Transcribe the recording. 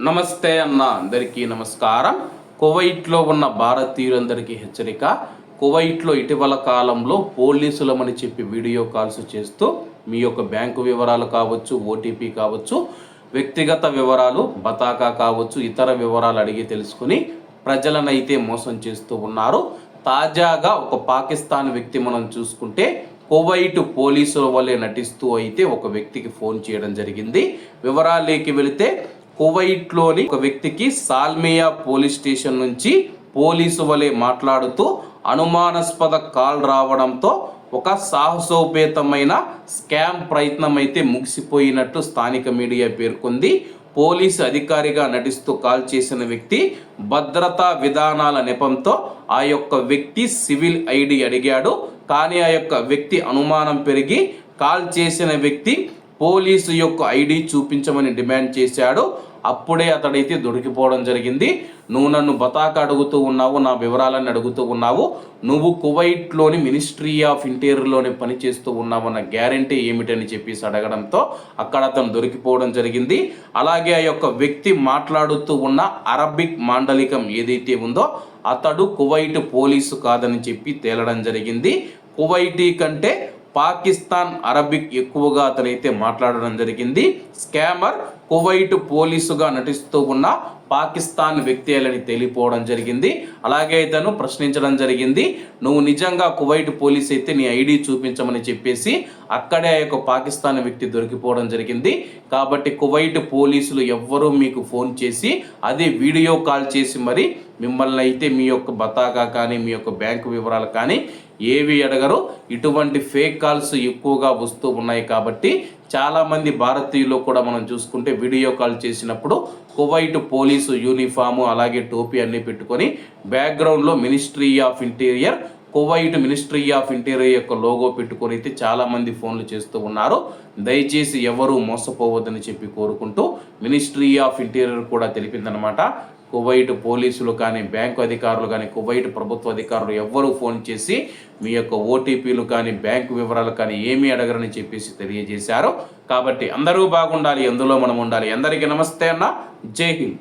నమస్తే అన్న అందరికీ నమస్కారం. కువైట్లో ఉన్న భారతీయులందరికీ హెచ్చరిక. కువైట్లో ఇటీవల కాలంలో పోలీసులమని చెప్పి వీడియో కాల్స్ చేస్తూ మీ యొక్క బ్యాంకు వివరాలు కావచ్చు, ఓటీపీ కావచ్చు, వ్యక్తిగత వివరాలు, బతాకా కావచ్చు, ఇతర వివరాలు అడిగి తెలుసుకుని ప్రజలనైతే మోసం చేస్తూ ఉన్నారు. తాజాగా ఒక పాకిస్తాన్ వ్యక్తి మనం చూసుకుంటే కువైట్ పోలీసుల వల్లే నటిస్తూ అయితే ఒక వ్యక్తికి ఫోన్ చేయడం జరిగింది. వివరాలేకి వెళితే కువైట్లోని ఒక వ్యక్తికి సాల్మియా పోలీస్ స్టేషన్ నుంచి పోలీసు వలె మాట్లాడుతూ అనుమానాస్పద కాల్ రావడంతో ఒక సాహసోపేతమైన స్కామ్ ప్రయత్నం అయితే ముగిసిపోయినట్టు స్థానిక మీడియా పేర్కొంది. పోలీసు అధికారిగా నటిస్తూ కాల్ చేసిన వ్యక్తి భద్రతా విధానాల నెపంతో ఆ యొక్క వ్యక్తి సివిల్ ఐడి అడిగాడు. కానీ ఆ యొక్క వ్యక్తి అనుమానం పెరిగి కాల్ చేసిన వ్యక్తి పోలీసు యొక్క ఐడి చూపించమని డిమాండ్ చేశాడు. అప్పుడే అతడైతే దొరికిపోవడం జరిగింది. నువ్వు నన్ను బతాకా అడుగుతూ ఉన్నావు, నా వివరాలను అడుగుతూ ఉన్నావు, నువ్వు కువైట్లోని మినిస్ట్రీ ఆఫ్ ఇంటీరియర్లోనే పనిచేస్తూ ఉన్నావు అన్న గ్యారంటీ ఏమిటని చెప్పేసి అడగడంతో అక్కడ అతను దొరికిపోవడం జరిగింది. అలాగే ఆ యొక్క వ్యక్తి మాట్లాడుతూ ఉన్న అరబిక్ మాండలికం ఏదైతే ఉందో అతడు కువైట్ పోలీసు కాదని చెప్పి తేలడం జరిగింది. కువైటీ కంటే పాకిస్తాన్ అరబిక్ ఎక్కువగా అతనైతే మాట్లాడడం జరిగింది. స్కామర్ కువైట్ పోలీసుగా నటిస్తూ ఉన్న పాకిస్తాన్ వ్యక్తి అని తేలిపోవడం జరిగింది. అలాగే ఇతను ప్రశ్నించడం జరిగింది, నువ్వు నిజంగా కువైట్ పోలీస్ అయితే నీ ఐడి చూపించమని చెప్పేసి అక్కడే ఆ యొక్క పాకిస్తాన్ వ్యక్తి దొరికిపోవడం జరిగింది. కాబట్టి కువైట్ పోలీసులు ఎవ్వరూ మీకు ఫోన్ చేసి అదే వీడియో కాల్ చేసి మరి మిమ్మల్ని అయితే మీ యొక్క బతాకా కానీ మీ యొక్క బ్యాంకు వివరాలు కానీ ఏవి అడగరు. ఇటువంటి ఫేక్ కాల్స్ ఎక్కువగా వస్తూ ఉన్నాయి. కాబట్టి చాలామంది భారతీయులు కూడా మనం చూసుకుంటే వీడియో కాల్ చేసినప్పుడు కువైట్ పోలీసు యూనిఫాము అలాగే టోపీ అన్నీ పెట్టుకొని బ్యాక్గ్రౌండ్లో ministry of interior, Kuwait ministry of interior యొక్క లోగో పెట్టుకొని అయితే చాలామంది ఫోన్లు చేస్తూ ఉన్నారు. దయచేసి ఎవరూ మోసపోవద్దని చెప్పి కోరుకుంటూ మినిస్ట్రీ ఆఫ్ ఇంటీరియర్ కూడా తెలిపిందనమాట. కువైట్ పోలీసులు కానీ బ్యాంకు అధికారులు కానీ కువైట్ ప్రభుత్వ అధికారులు ఎవ్వరూ ఫోన్ చేసి మీ యొక్క ఓటీపీలు కానీ బ్యాంకు వివరాలు కానీ ఏమీ అడగరని చెప్పేసి తెలియజేశారు. కాబట్టి అందరూ బాగుండాలి, అందులో మనం ఉండాలి. అందరికీ నమస్తే అన్న, జై హింద్.